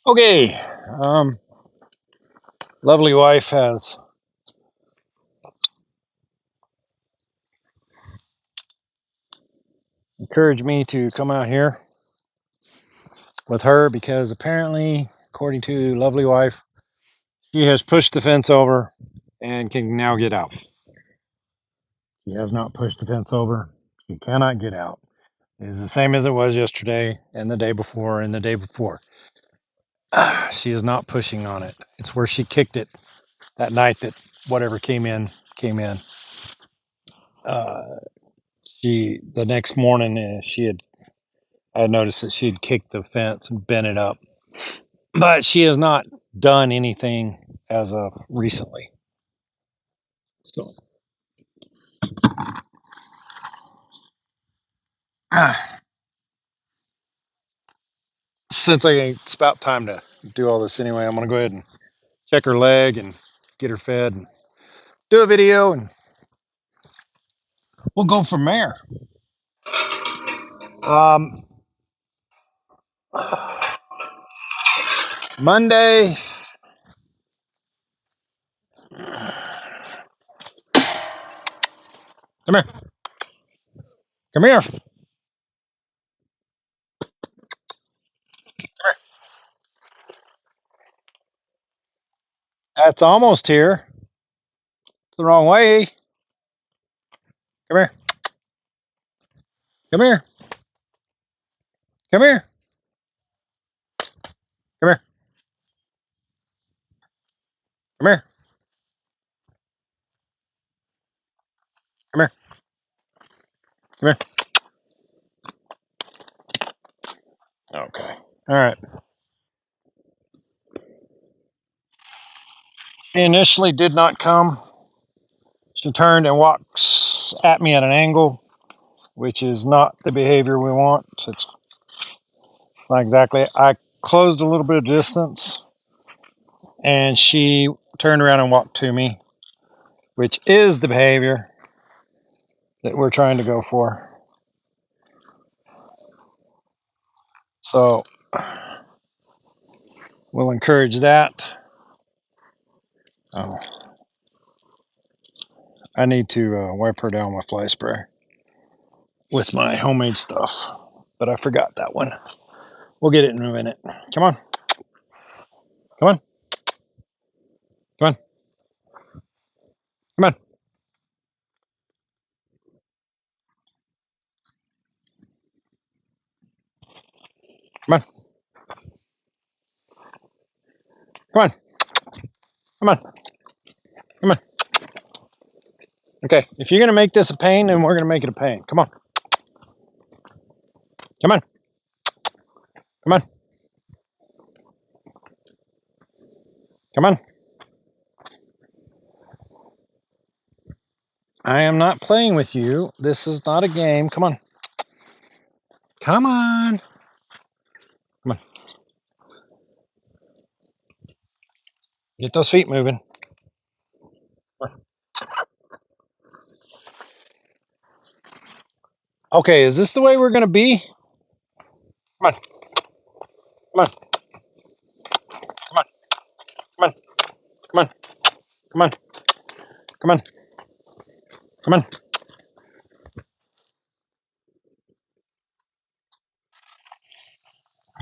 Okay. Um, Lovely wife has encouraged me to come out here with her because apparently, according to lovely wife, she has pushed the fence over and can now get out. She has not pushed the fence over. She cannot get out. It is the same as it was yesterday and the day before and the day before. She is not pushing on it. It's where she kicked it that night that whatever came in came in. Uh, she the next morning I had noticed that she had kicked the fence and bent it up, but she has not done anything as of recently. So since it's about time to do all this anyway, I'm gonna go ahead and check her leg and get her fed and do a video, and we'll go from there. Um, Monday. Come here. Come here. That's almost here. It's the wrong way. Come here. Come here. Come here. Come here. Come here. Come here. Come here. Okay. All right. She initially did not come. She turned and walks at me at an angle, which is not the behavior we want. It's not exactly. I closed a little bit of distance, and she turned around and walked to me, which is the behavior that we're trying to go for. So we'll encourage that. Oh, I need to wipe her down with fly spray with my homemade stuff, but I forgot that one. We'll get it in a minute. Come on. Come on. Come on. Come on. Come on. Come on. Come on. Come on. Okay. If you're going to make this a pain, then we're going to make it a pain. Come on. Come on. Come on. Come on. I am not playing with you. This is not a game. Come on. Come on. Come on. Get those feet moving. Okay, is this the way we're going to be? Come on. Come on. Come on. Come on. Come on. Come on. Come on. Come on.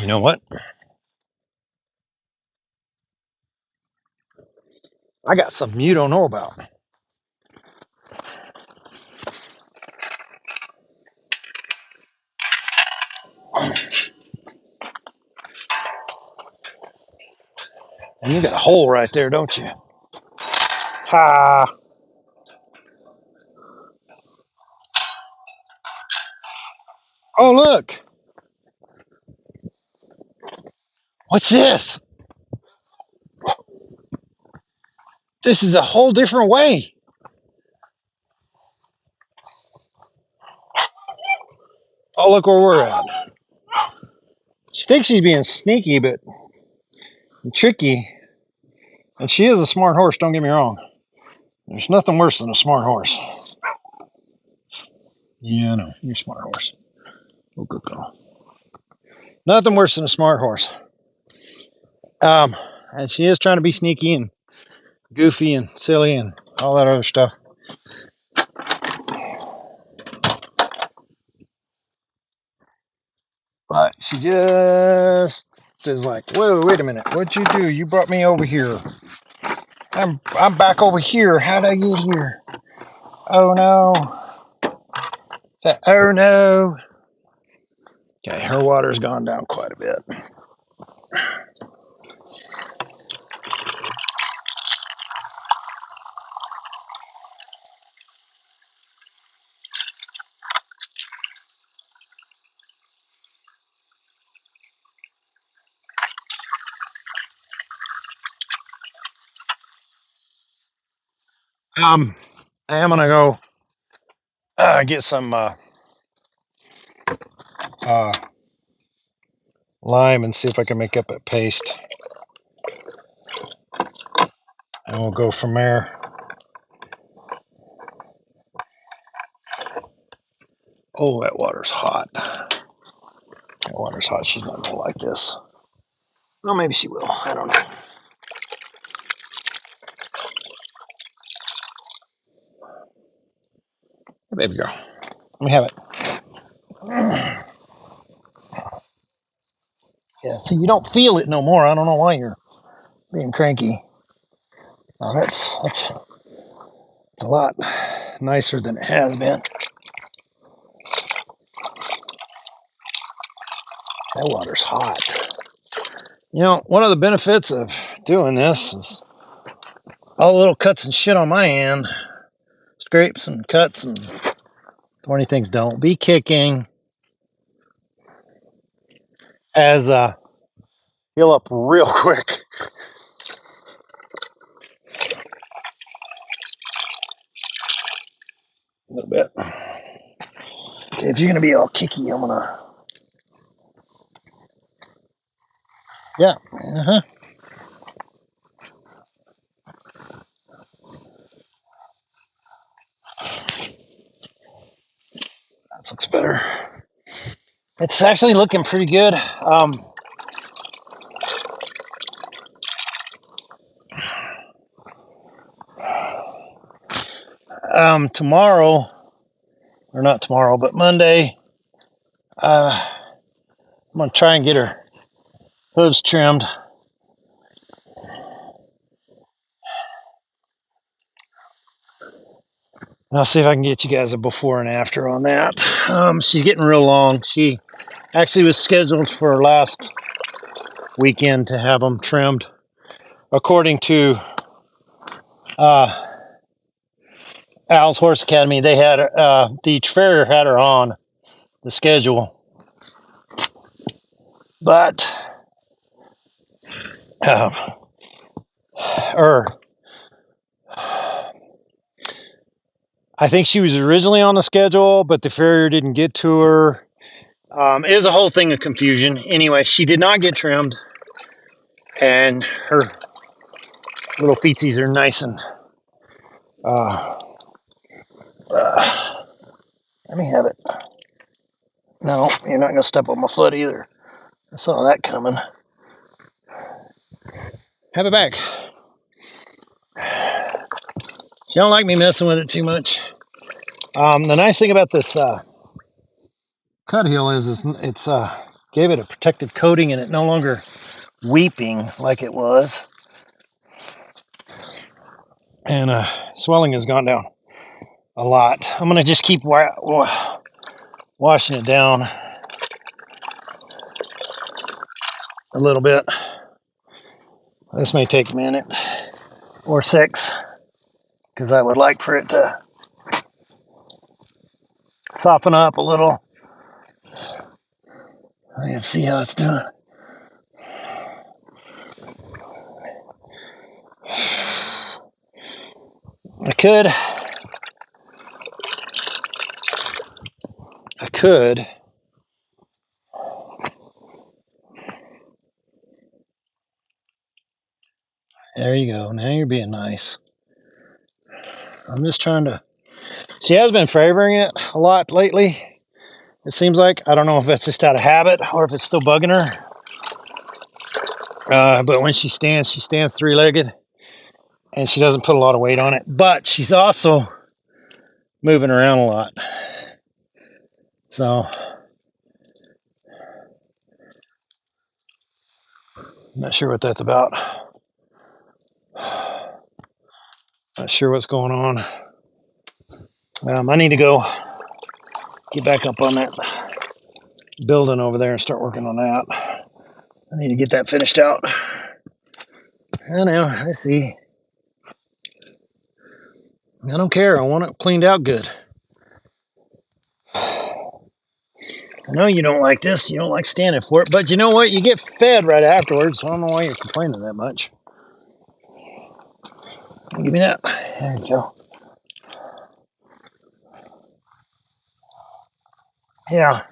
You know what? I got something you don't know about. And you got a hole right there, don't you? Ha. Oh, look. What's this? This is a whole different way. Oh, look where we're at. She thinks she's being sneaky, but tricky. And she is a smart horse, don't get me wrong. There's nothing worse than a smart horse. Yeah, I know. You're a smart horse. Oh, good girl. Nothing worse than a smart horse. And she is trying to be sneaky and goofy and silly and all that other stuff. But she just is like, whoa, wait a minute. What'd you do? You brought me over here. I'm back over here. How'd I get here? Oh no. Oh no. Okay, her water's gone down quite a bit. I am gonna go get some lime and see if I can make up a paste, and we'll go from there. Oh, that water's hot. That water's hot. She's not gonna like this. Well, maybe she will. I don't know. Hey, baby girl, let me have it. Yeah, see, you don't feel it no more. I don't know why you're being cranky. Oh, that's a lot nicer than it has been. That water's hot. You know, one of the benefits of doing this is all the little cuts and shit on my hand, scrapes and cuts and thorny things don't be kicking as heal up real quick. A little bit. Okay, if you're gonna be all kicky, I'm gonna. Yeah. That looks better. It's actually looking pretty good. Tomorrow, or not tomorrow, but Monday, I'm gonna try and get her hooves trimmed. I'll see if I can get you guys a before and after on that. She's getting real long. She actually was scheduled for last weekend to have them trimmed. According to Al's Horse Academy, they had the farrier had her on the schedule, but I think she was originally on the schedule, but the farrier didn't get to her. It was a whole thing of confusion. Anyway, she did not get trimmed, and her little feetsies are nice and let me have it. No, you're not gonna step on my foot either. I saw that coming. Have it back. She don't like me messing with it too much. The nice thing about this cut heel is it's gave it a protective coating and it no longer weeping like it was. And swelling has gone down a lot. I'm gonna just keep washing it down a little bit. This may take a minute or 6 because I would like for it to soften up a little. Let's see how it's doing. I could. There you go. Now you're being nice. I'm just trying to. She has been favoring it a lot lately. It seems like. I don't know if that's just out of habit or if it's still bugging her. But when she stands three-legged, and she doesn't put a lot of weight on it. But she's also moving around a lot. So, I'm not sure what that's about. Not sure what's going on. I need to go get back up on that building over there and start working on that. I need to get that finished out. I know, I see. I don't care. I want it cleaned out good. I know you don't like this. You don't like standing for it. But you know what? You get fed right afterwards. So I don't know why you're complaining that much. Give me that. There you go. Yeah.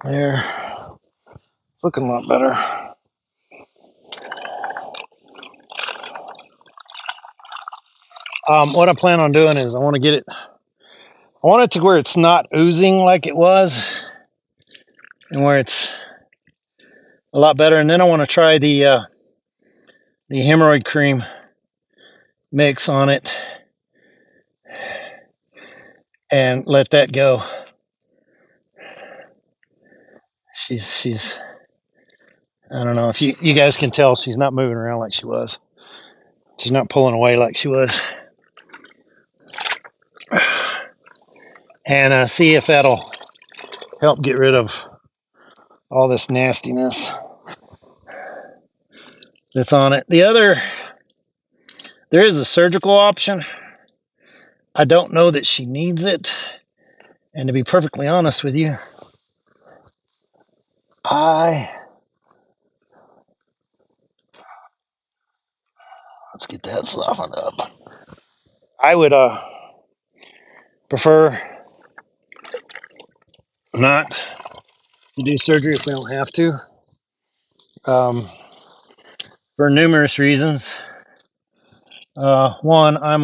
There. It's looking a lot better. What I plan on doing is I want it to where it's not oozing like it was, and where it's a lot better. And then I want to try the hemorrhoid cream mix on it and let that go. She's I don't know if you guys can tell, she's not moving around like she was. She's not pulling away like she was. And see if that'll help get rid of all this nastiness that's on it. There is a surgical option. I don't know that she needs it. And to be perfectly honest with you, let's get that softened up. I would prefer not to do surgery if we don't have to, for numerous reasons. One, I'm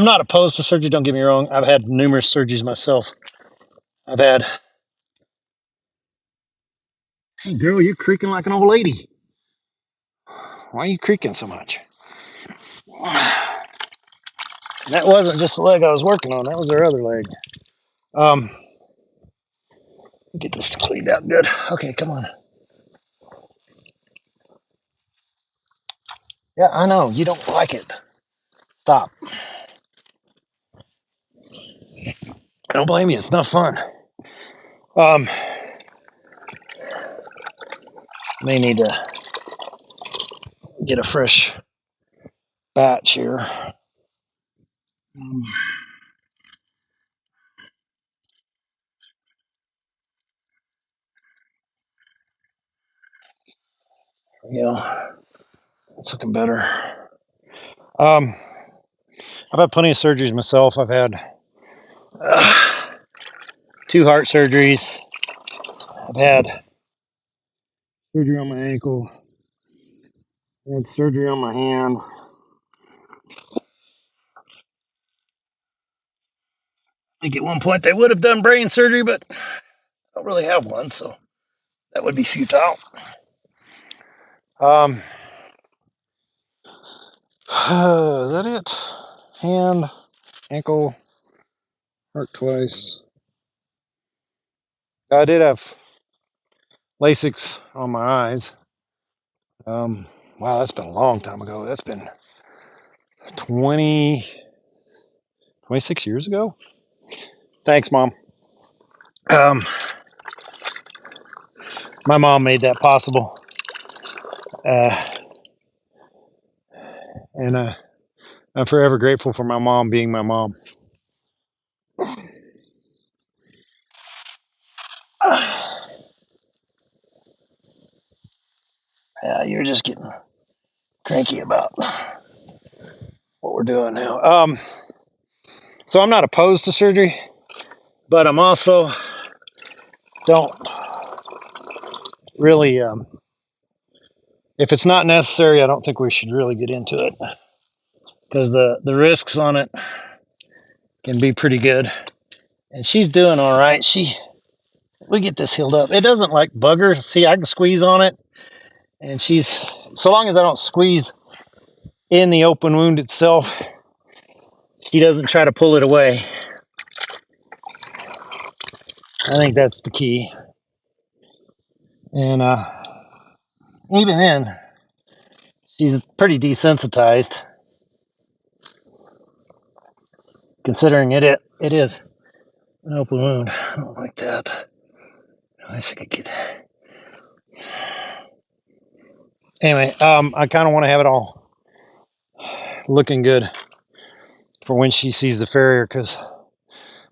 not opposed to surgery, don't get me wrong. I've had numerous surgeries myself. Hey girl, you're creaking like an old lady. Why are you creaking so much? That wasn't just the leg I was working on, that was her other leg. Get this cleaned out good. Okay, come on. Yeah, I know, you don't like it. Stop. I don't blame you, it's not fun. May need to get a fresh batch here. Yeah, it's looking better. I've had plenty of surgeries myself. I've had 2 heart surgeries. I've had surgery on my ankle. I had surgery on my hand. I think at one point they would have done brain surgery, but I don't really have one, so that would be futile. Is that it? Hand, ankle, heart twice. I did have LASIK on my eyes. Wow, that's been a long time ago. That's been 26 years ago. Thanks, Mom. My mom made that possible. And I'm forever grateful for my mom being my mom. Yeah, you're just getting cranky about what we're doing now. So I'm not opposed to surgery, but I'm also don't really, if it's not necessary, I don't think we should really get into it, because the risks on it can be pretty good. And she's doing all right. we get this healed up. It doesn't like bug her. See, I can squeeze on it, and she's, so long as I don't squeeze in the open wound itself, she doesn't try to pull it away. I think that's the key. And even then, she's pretty desensitized, considering it is an open wound. I don't like that. I wish I could get that. Anyway, I kind of want to have it all looking good for when she sees the farrier, because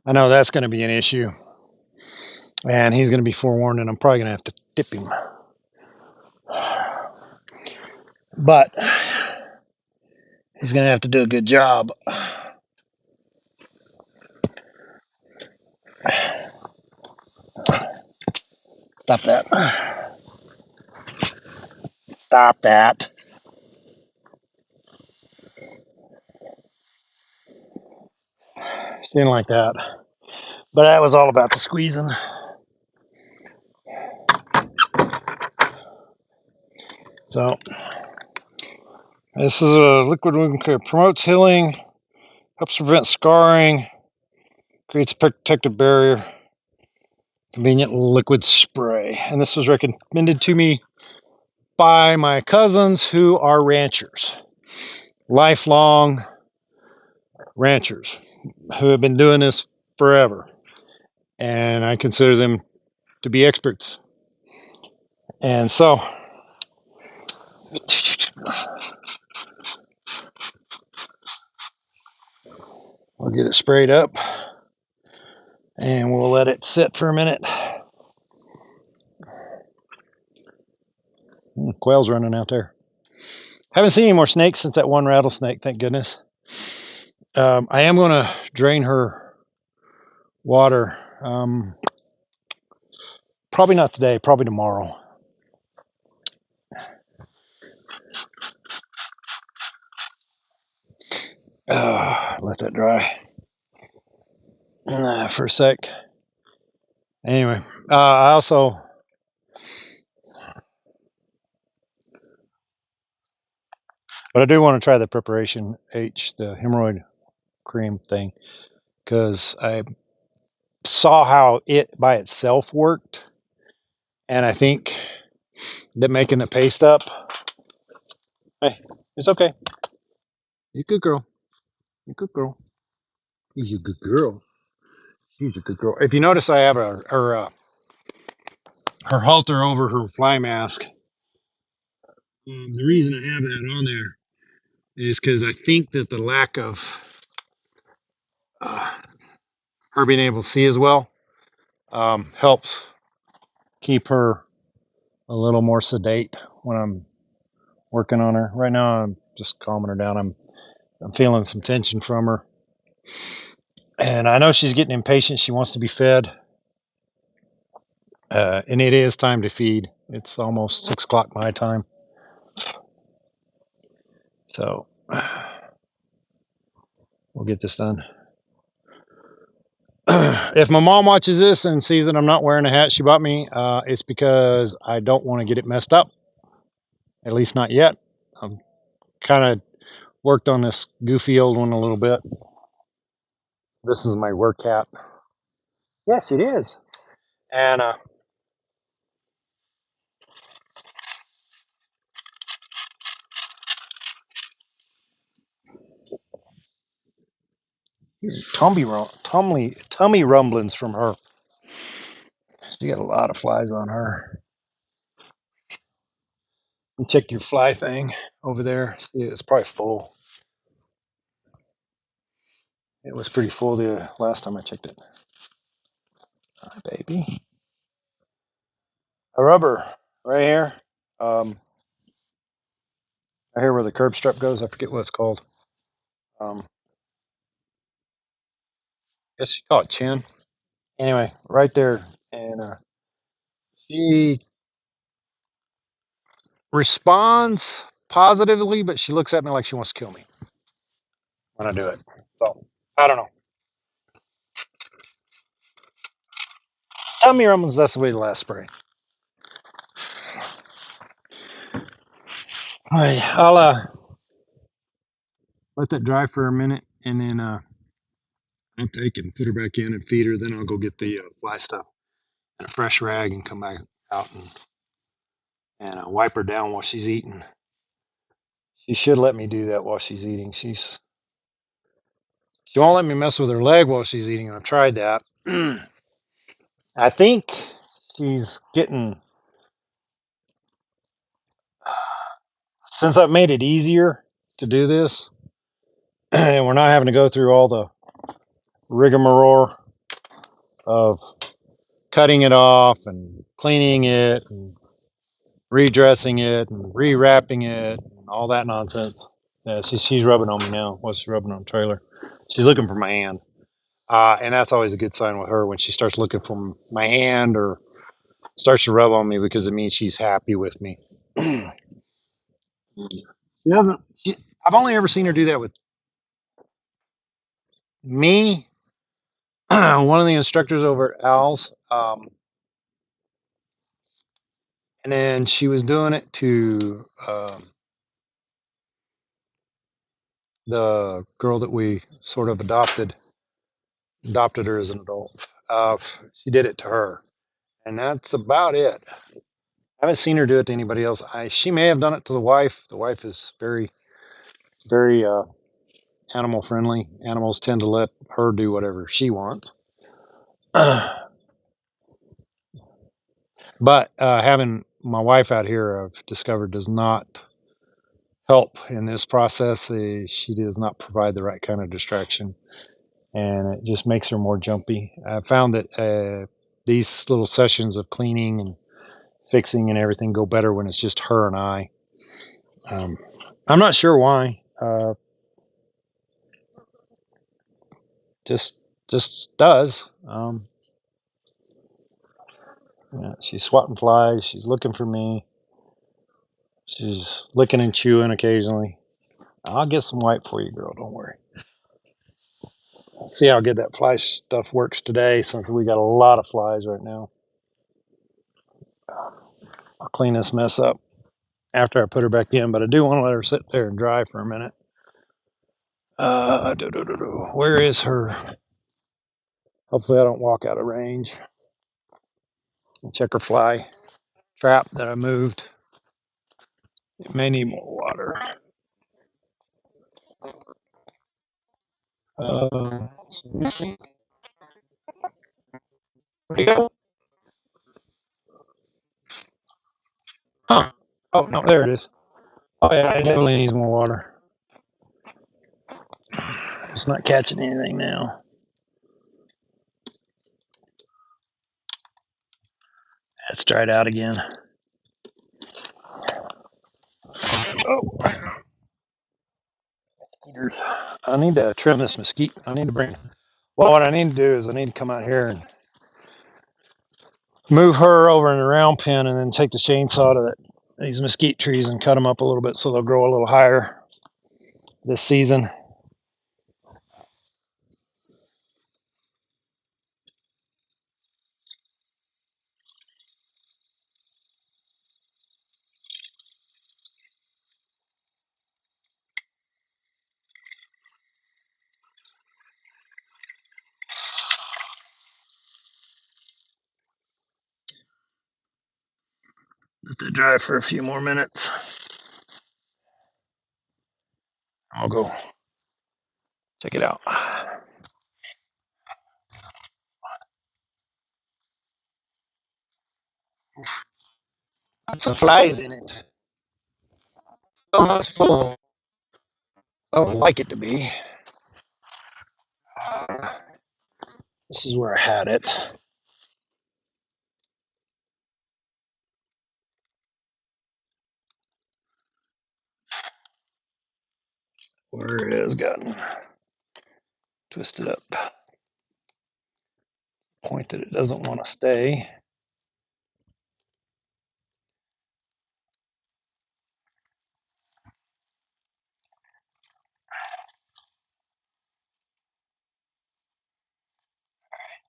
I know that's going to be an issue, and he's going to be forewarned, and I'm probably going to have to tip him. But he's going to have to do a good job. Stop that. Stop that. She didn't like that. But that was all about the squeezing. So, this is a liquid wound care. Promotes healing, helps prevent scarring, creates a protective barrier, convenient liquid spray. And this was recommended to me by my cousins who are ranchers, lifelong ranchers who have been doing this forever. And I consider them to be experts. And so, we'll get it sprayed up and we'll let it sit for a minute. Quail's running out there. Haven't seen any more snakes since that one rattlesnake, thank goodness. I am going to drain her water. Probably not today, probably tomorrow. Let that dry for a sec. Anyway, I also, but I do want to try the Preparation H, the hemorrhoid cream thing, because I saw how it by itself worked, and I think that making the paste up, hey, it's okay. You're a good girl. You're a good girl. She's a good girl. She's a good girl. If you notice, I have her halter over her fly mask. The reason I have that on there is because I think that the lack of her being able to see as well helps keep her a little more sedate when I'm working on her. Right now, I'm just calming her down. I'm feeling some tension from her, and I know she's getting impatient. She wants to be fed, and it is time to feed. It's almost 6 o'clock my time, so we'll get this done. If my mom watches this and sees that I'm not wearing a hat she bought me, it's because I don't want to get it messed up. At least not yet. I'm kind of worked on this goofy old one a little bit. This is my work hat. Yes, it is. And tummy rumblings from her. She got a lot of flies on her. You check your fly thing over there. See, it's probably full. It was pretty full the last time I checked it. Hi, baby. A rubber right here. Right here where the curb strap goes. I forget what it's called. I guess you call it chin. Anyway, right there. And she responds positively, but she looks at me like she wants to kill me when I do it. So I don't know. Tell me, Romans, that's the way the last spray. All right, I'll let that dry for a minute, and then I'll take and put her back in and feed her. Then I'll go get the fly stuff and a fresh rag and come back out and wipe her down while she's eating. She should let me do that while she's eating. She won't let me mess with her leg while she's eating. I've tried that. I think she's getting, since I've made it easier to do this, and we're not having to go through all the rigmarole of cutting it off and cleaning it and redressing it and rewrapping it and all that nonsense. Yeah, she's rubbing on me now. Well, she's rubbing on the trailer. She's looking for my hand. And that's always a good sign with her when she starts looking for my hand or starts to rub on me because it means she's happy with me. She doesn't. I've only ever seen her do that with me. One of the instructors over at Al's, and then she was doing it to the girl that we sort of adopted her as an adult. She did it to her, and that's about it. I haven't seen her do it to anybody else. She may have done it to the wife. The wife is very, very animal friendly. Animals tend to let her do whatever she wants. But having my wife out here, I've discovered, does not help in this process. She does not provide the right kind of distraction, and it just makes her more jumpy. I found that these little sessions of cleaning and fixing and everything go better when it's just her and I. I'm not sure why. Just just does. Yeah, she's swatting flies. She's looking for me. She's licking and chewing occasionally. I'll get some wipe for you, girl. Don't worry. See how good that fly stuff works today, since we got a lot of flies right now. I'll clean this mess up after I put her back in, but I do want to let her sit there and dry for a minute. Where is her? Hopefully, I don't walk out of range. Check her fly trap that I moved. It may need more water. Let me see. Where'd you go? Huh. Oh, no, there it is. Oh, yeah, it definitely needs more water. It's not catching anything now. It's dried out again. Oh, mosquitoes. I need to trim this mesquite. I need to bring. Well, what I need to do is I need to come out here and move her over in the round pen, and then take the chainsaw to these mesquite trees and cut them up a little bit so they'll grow a little higher this season. Let that dry for a few more minutes. I'll go check it out. Some flies in it. Almost full. I would like it to be. This is where I had it. Where it has gotten twisted up. Point that it doesn't want to stay.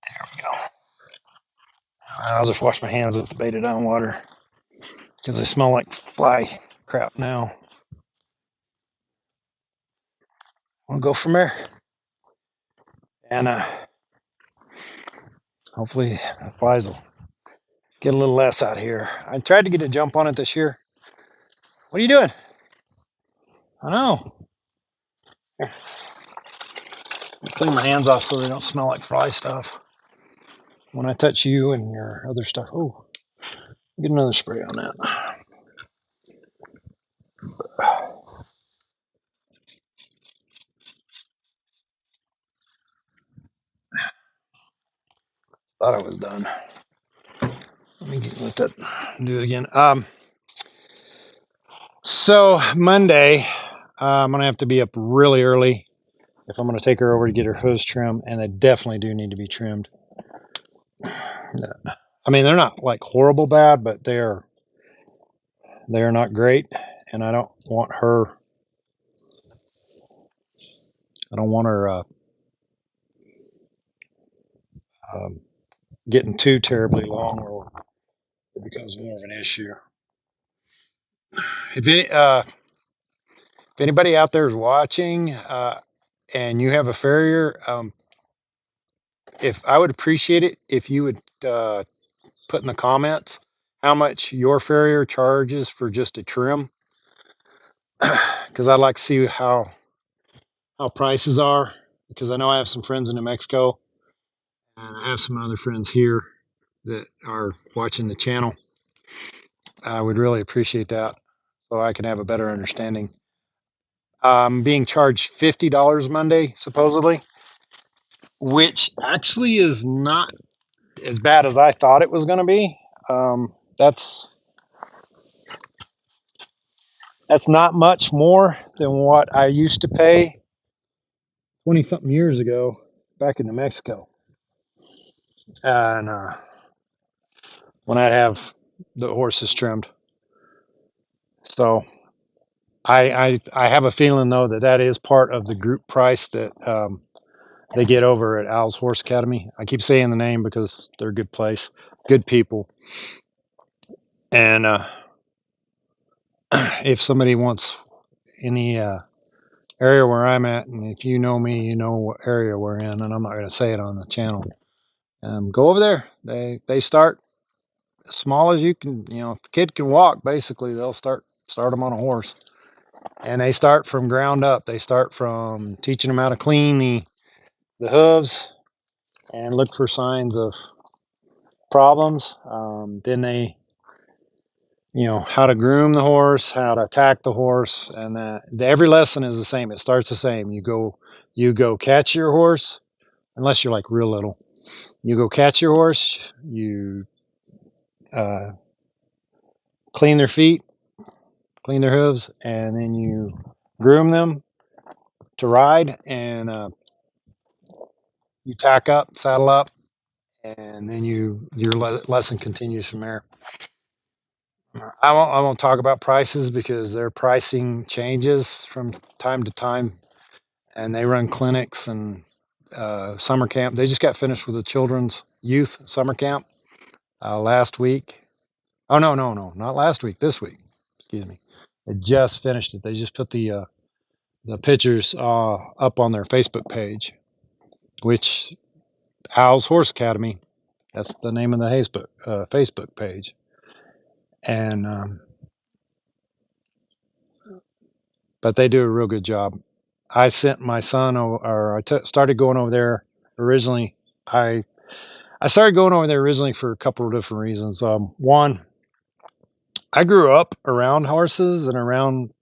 There we go. I'll just wash my hands with the betadine water because they smell like fly crap now. We'll go from there. And hopefully the flies will get a little less out here. I tried to get a jump on it this year. What are you doing? I know. Here, clean my hands off so they don't smell like fly stuff when I touch you and your other stuff. Oh, get another spray on that. Thought I was done. Let me let that do it again. So Monday, I'm gonna have to be up really early if I'm gonna take her over to get her hooves trimmed, and they definitely do need to be trimmed. I mean, they're not like horrible bad, but they're not great, and I don't want her. I don't want her um, getting too terribly long, or it becomes more of an issue. If any, if anybody out there is watching and you have a farrier, if I would appreciate it if you would put in the comments how much your farrier charges for just a trim, because I'd like to see how prices are. Because I know I have some friends in New Mexico, and I have some other friends here that are watching the channel. I would really appreciate that, so I can have a better understanding. I'm being charged $50 Monday, supposedly, which actually is not as bad as I thought it was going to be. That's not much more than what I used to pay 20 something years ago back in New Mexico. And when I have the horses trimmed. So I have a feeling though that is part of the group price that they get over at Al's Horse Academy. I keep saying the name because they're a good place, good people. And if somebody wants any area where I'm at, and if you know me, you know what area we're in, and I'm not going to say it on the channel. Go over there. They start as small as you can. You know, if the kid can walk, basically they'll start them on a horse, and they start from ground up. They start from teaching them how to clean the hooves and look for signs of problems. Then they, how to groom the horse, how to attack the horse, and every lesson is the same. It starts the same. You go catch your horse, unless you're like real little. You go catch your horse. You clean their feet, clean their hooves, and then you groom them to ride, and you tack up, saddle up, and then your lesson continues from there. I won't talk about prices because their pricing changes from time to time, and they run clinics and summer camp. They just got finished with the children's youth summer camp last week. Oh no, not last week. This week, excuse me. They just finished it. They just put the pictures up on their Facebook page, which Al's Horse Academy. That's the name of the Facebook page, and but they do a real good job. I sent my son, or started going over there originally. I started going over there originally for a couple of different reasons. One, I grew up around horses and around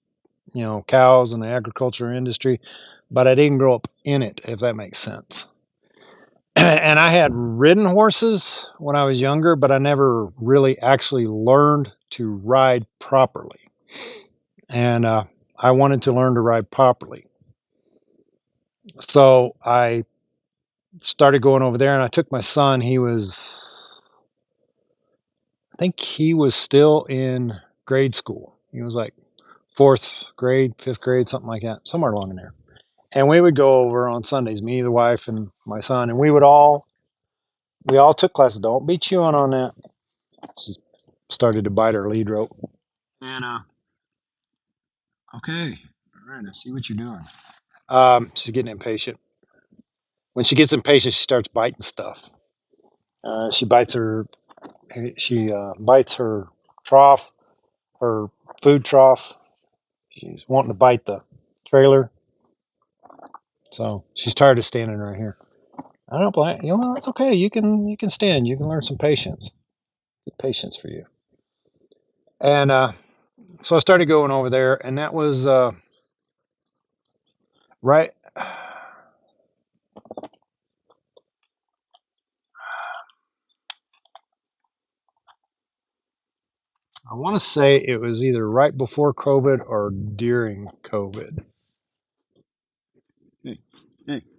cows and the agriculture industry, but I didn't grow up in it, if that makes sense. And I had ridden horses when I was younger, but I never really actually learned to ride properly. And I wanted to learn to ride properly. So I started going over there, and I took my son. I think he was still in grade school. He was like fourth grade, fifth grade, something like that, somewhere along in there. And we would go over on Sundays, me, the wife, and my son, and we would all we all took classes. Don't be chewing on that. She started to bite her lead rope. And okay, all right, I see what you're doing. She's getting impatient. When she gets impatient, she starts biting stuff. She bites her. She bites her trough, her food trough. She's wanting to bite the trailer. So she's tired of standing right here. I don't blame you. Know, it's okay. You can stand. You can learn some patience. Good patience for you. And so I started going over there, and that was right. I want to say it was either right before COVID or during COVID. Hey,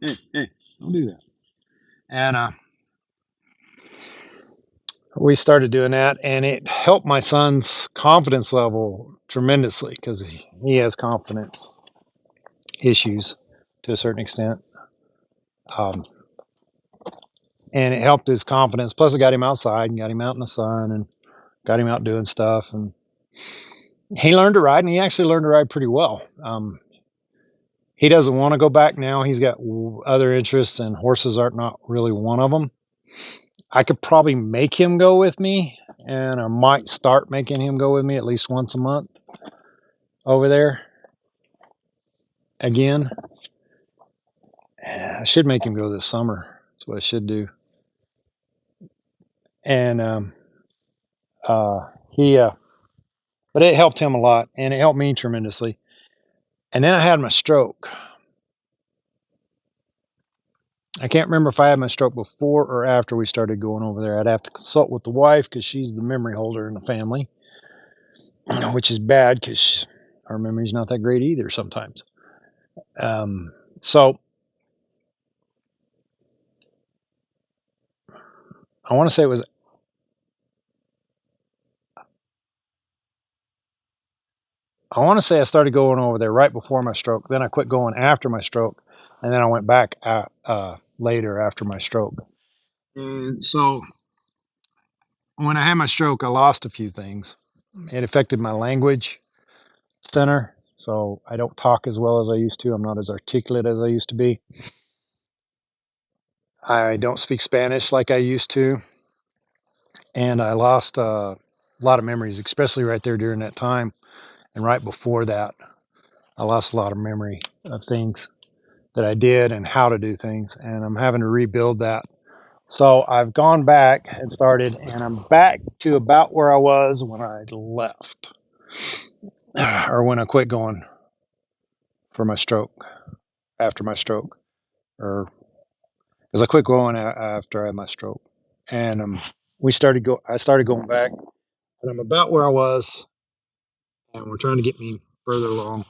hey! Don't do that. And we started doing that, and it helped my son's confidence level tremendously because he has confidence issues to a certain extent. Um, and it helped his confidence. Plus, it got him outside and got him out in the sun and got him out doing stuff. And he learned to ride, and he actually learned to ride pretty well. He doesn't want to go back now. He's got other interests, and horses are not really one of them. I could probably make him go with me, and I might start making him go with me at least once a month over there again. I should make him go this summer. That's what I should do. And he, but it helped him a lot, and it helped me tremendously. And then I had my stroke. I can't remember if I had my stroke before or after we started going over there. I'd have to consult with the wife because she's the memory holder in the family, which is bad because our memory's not that great either sometimes. So I want to say it was. I want to say I started going over there right before my stroke. Then I quit going after my stroke, and then I went back later after my stroke. And so when I had my stroke, I lost a few things. It affected my language center, so I don't talk as well as I used to. I'm not as articulate as I used to be. I don't speak Spanish like I used to, and I lost a lot of memories, especially right there during that time. And right before that, I lost a lot of memory of things that I did and how to do things, and I'm having to rebuild that. So I've gone back and started, and I'm back to about where I was when I left, or when I quit going for my stroke, after my stroke, or because I quit going after I had my stroke, and I started going back, and I'm about where I was, and we're trying to get me further along.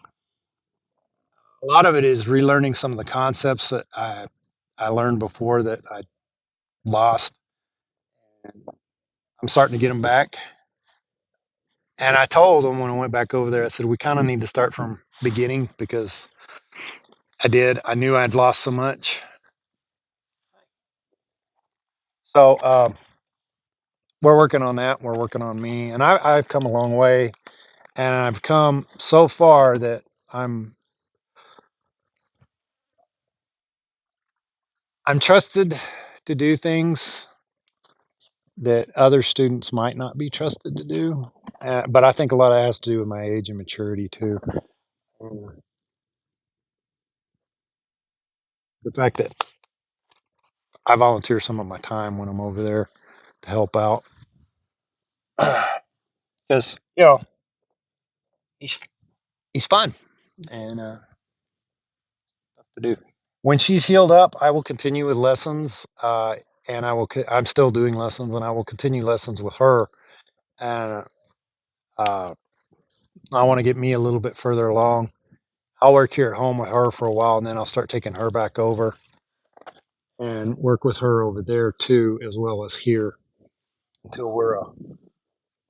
A lot of it is relearning some of the concepts that I learned before that I lost. I'm starting to get them back. And I told them when I went back over there, I said, we kind of need to start from beginning because I did. I knew I'd lost so much. So we're working on that. We're working on me. And I've come a long way. And I've come so far that I'm I'm trusted to do things that other students might not be trusted to do. But I think a lot of it has to do with my age and maturity too. The fact that I volunteer some of my time when I'm over there to help out. Because, he's, he's fun and stuff to do. When she's healed up, I will continue with lessons. And I'm still doing lessons and I will continue lessons with her. And uh, I want to get me a little bit further along. I'll work here at home with her for a while and then I'll start taking her back over and work with her over there too, as well as here until we're a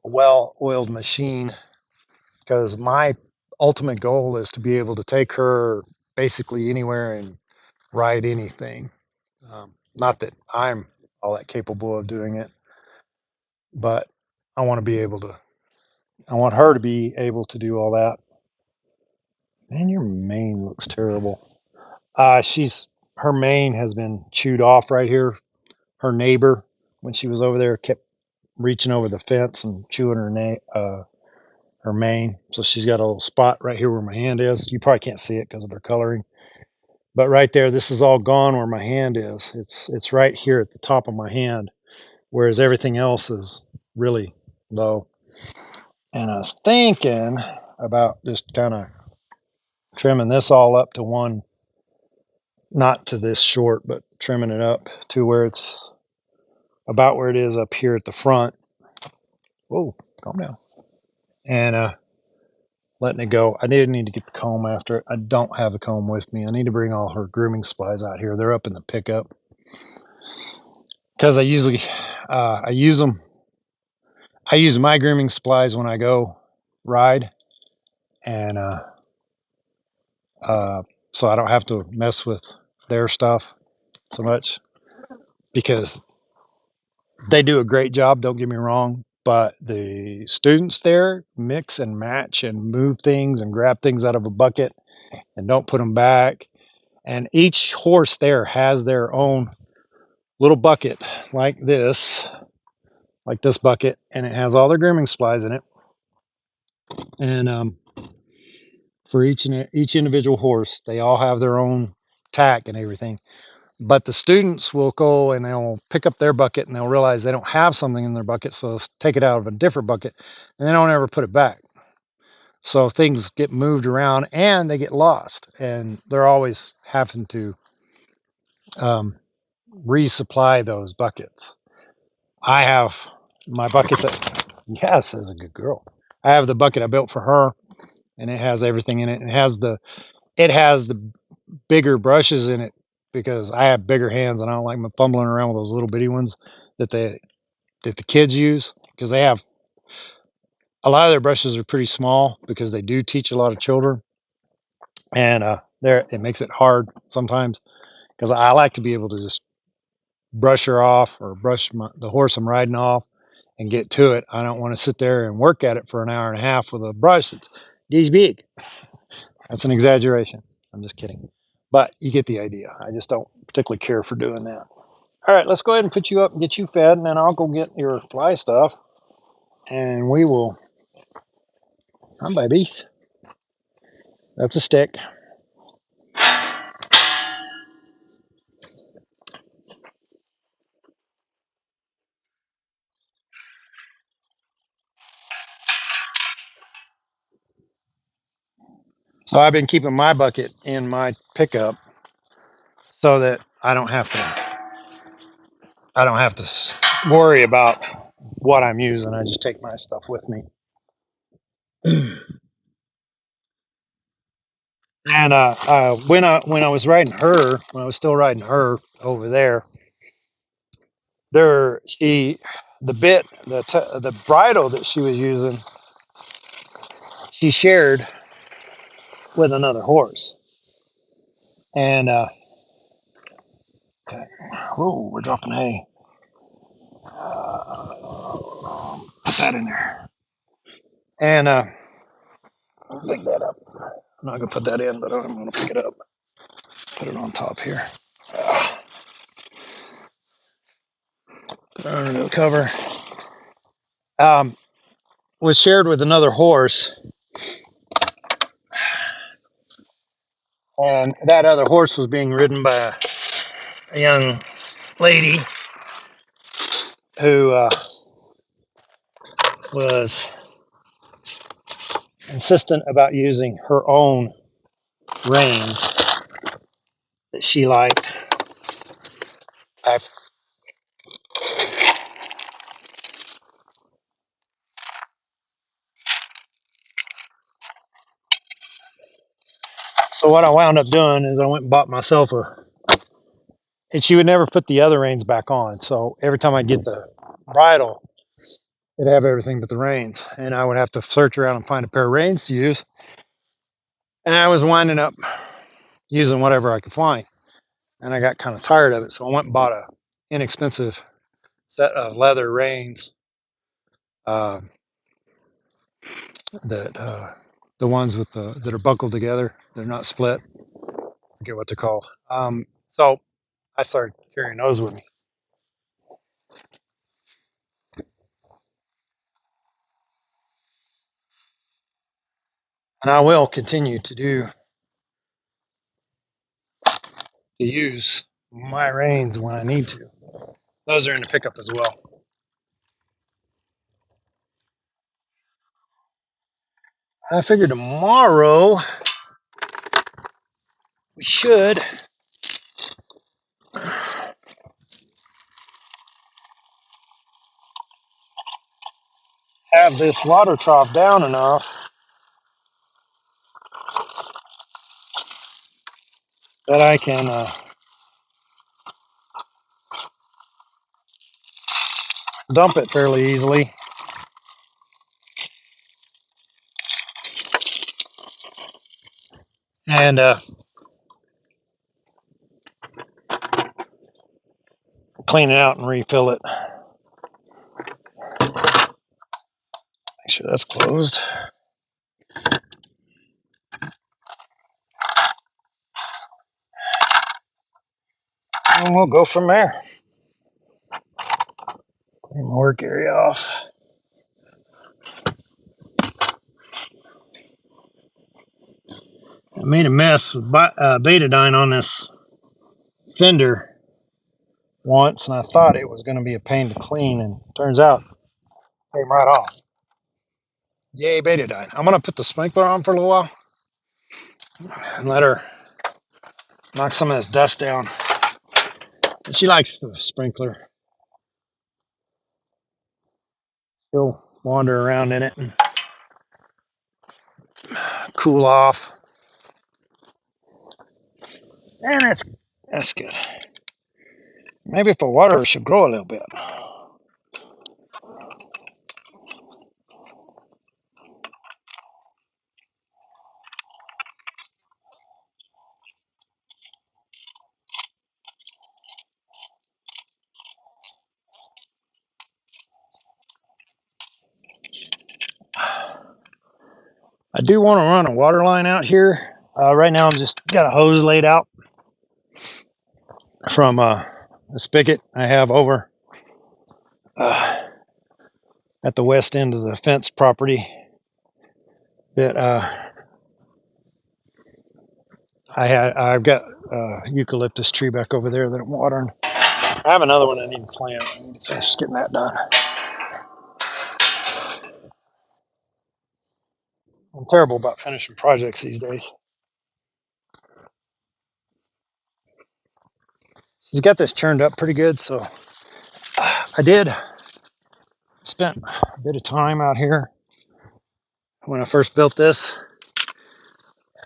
well oiled machine. Because my ultimate goal is to be able to take her basically anywhere and ride anything. Not that I'm all that capable of doing it. But I want to be able to. I want her to be able to do all that. Man, your mane looks terrible. She's her mane has been chewed off right here. Her neighbor, when she was over there, kept reaching over the fence and chewing her mane. So she's got a little spot right here where my hand is. You probably can't see it because of her coloring, but right there, this is all gone where my hand is. It's right here at the top of my hand, whereas everything else is really low. And I was thinking about just kind of trimming this all up to one, not to this short, but trimming it up to where it's about where it is up here at the front. Whoa, calm down. And letting it go. I did need to get the comb after it. I don't have the comb with me. I need to bring all her grooming supplies out here. They're up in the pickup because I usually I use them. I use my grooming supplies when I go ride, and so I don't have to mess with their stuff so much because they do a great job. Don't get me wrong, but the students there mix and match and move things and grab things out of a bucket and don't put them back. And each horse there has their own little bucket like this bucket, and it has all their grooming supplies in it. And for each individual horse, they all have their own tack and everything. But the students will go and they'll pick up their bucket and they'll realize they don't have something in their bucket, so they'll take it out of a different bucket, and they don't ever put it back. So things get moved around and they get lost, and they're always having to um, resupply those buckets. I have my bucket that, yes, is a good girl. I have the bucket I built for her, and it has everything in it. It has the bigger brushes in it because I have bigger hands and I don't like fumbling around with those little bitty ones that the kids use, because they have a lot of their brushes are pretty small because they do teach a lot of children, and there it makes it hard sometimes because I like to be able to just brush her off or the horse I'm riding off and get to it. I don't want to sit there and work at it for an hour and a half with a brush that's this big. That's an exaggeration. I'm just kidding. But you get the idea. I just don't particularly care for doing that. All right, let's go ahead and put you up and get you fed, and then I'll go get your fly stuff, and we will. Come, babies. That's a stick. So I've been keeping my bucket in my pickup so that I don't have to worry about what I'm using. I just take my stuff with me. And when I was riding her, when I was still riding her over there, she the bridle that she was using, she shared with another horse. And okay, whoa, we're dropping hay. Put that in there. And I'll pick that up. I'm not gonna put that in, but I'm gonna pick it up. Put it on top here. Put it under the cover. Um, was shared with another horse, and that other horse was being ridden by a young lady who was insistent about using her own reins that she liked. I, so what I wound up doing is I went and bought myself and she would never put the other reins back on. So every time I get the bridle, it'd have everything but the reins, and I would have to search around and find a pair of reins to use. And I was winding up using whatever I could find, and I got kind of tired of it, so I went and bought a inexpensive set of leather reins. Uh, that the ones with the that are buckled together. They're not split. I forget what they're called. So I started carrying those with me, and I will continue to use my reins when I need to. Those are in the pickup as well. I figure tomorrow we should have this water trough down enough that I can dump it fairly easily. And clean it out and refill it. Make sure that's closed. And we'll go from there. Clean my work area off. I made a mess with betadine on this fender once, and I thought it was going to be a pain to clean, and turns out it came right off. Yay, betadine. I'm going to put the sprinkler on for a little while and let her knock some of this dust down. And she likes the sprinkler. She'll wander around in it and cool off. And that's good. Maybe if I water her, she'll grow a little bit. I do want to run a water line out here. Right now, I'm just got a hose laid out from a spigot I have over at the west end of the fence property. That I've got a eucalyptus tree back over there that I'm watering. I have another one I need to plant. I need to finish getting that done. I'm terrible about finishing projects these days. He's got this churned up pretty good, so I did spent a bit of time out here when I first built this,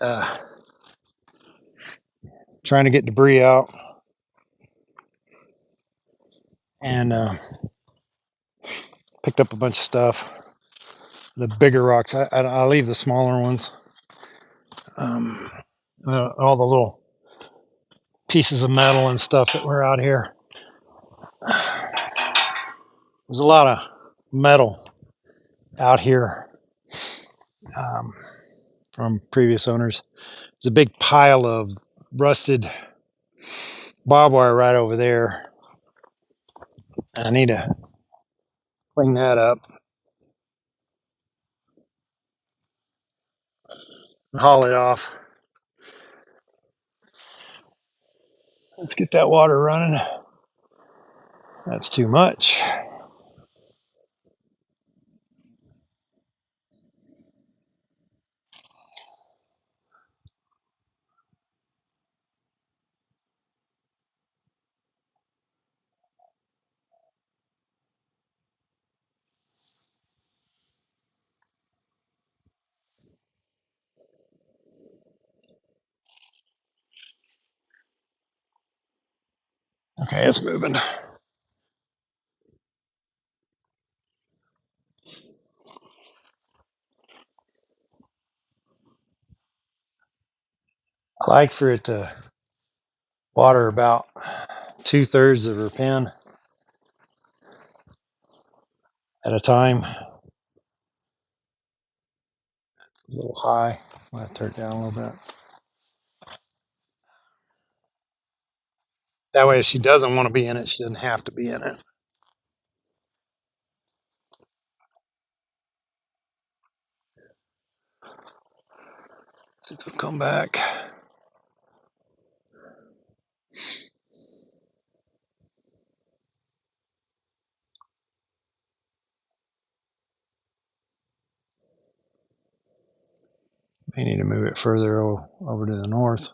uh, trying to get debris out and picked up a bunch of stuff. The bigger rocks, I leave the smaller ones. All the little pieces of metal and stuff that were out here. There's a lot of metal out here from previous owners. There's a big pile of rusted barbed wire right over there. I need to clean that up and haul it off. Let's get that water running. That's too much. Okay, it's moving. I like for it to water about 2/3 of her pen. at a time. A little high. I'm going to turn it down a little bit. That way, if she doesn't want to be in it, she doesn't have to be in it. See if it'll come back. May need to move it further over to the north.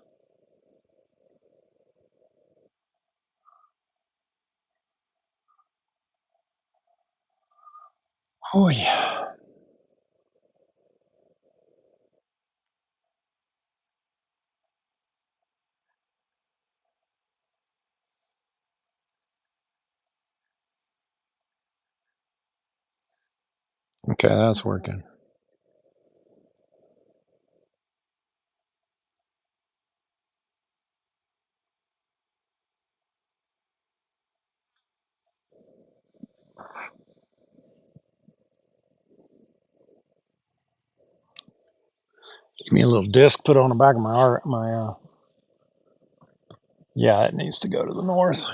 Oh, yeah. Okay, that's working. Give me a little disc put on the back of my yeah, it needs to go to the north.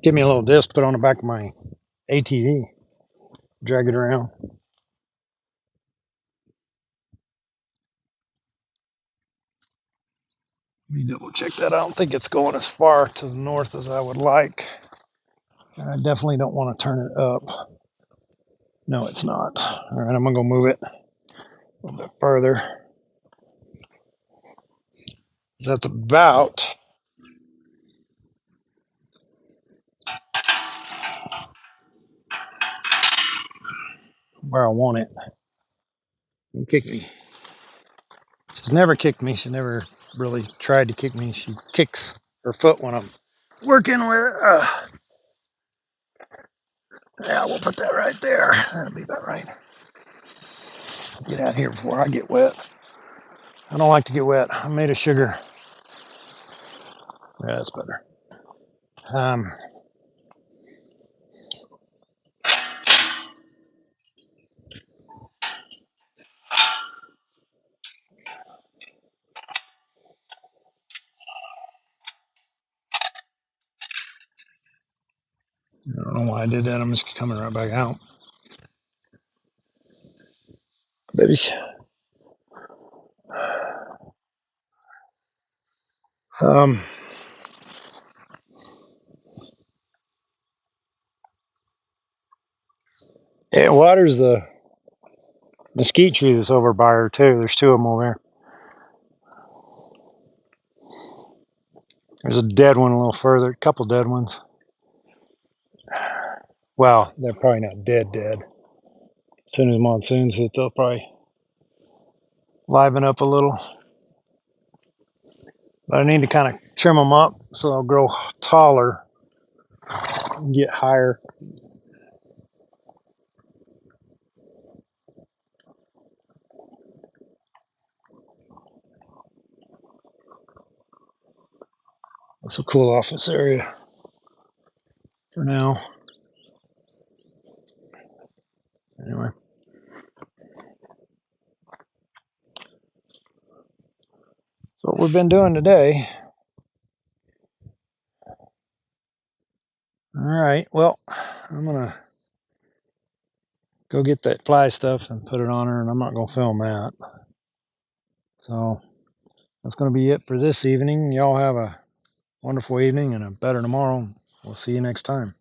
Give me a little disc put on the back of my ATV. Drag it around. Let me double check that. I don't think it's going as far to the north as I would like. I definitely don't want to turn it up. No, it's not. All right, I'm going to go move it a little bit further. That's about where I want it. Don't kick me. She's never kicked me. She never really tried to kick me. She kicks her foot when I'm working with her. Yeah, we'll put that right there. That'll be about right. Get out here before I get wet. I don't like to get wet. I'm made of sugar. Yeah, that's better. I don't know why I did that. I'm just coming right back out. Babies. Um, it waters the mesquite tree that's over by her too. There's two of them over there. There's a dead one a little further. A couple dead ones. Well, they're probably not dead. As soon as monsoons hit, they'll probably liven up a little. But I need to kind of trim them up so they'll grow taller and get higher. This will cool off this area for now. Anyway. So what we've been doing today. All right. Well, I'm going to go get that fly stuff and put it on her, and I'm not going to film that. So that's going to be it for this evening. Y'all have a wonderful evening and a better tomorrow. We'll see you next time.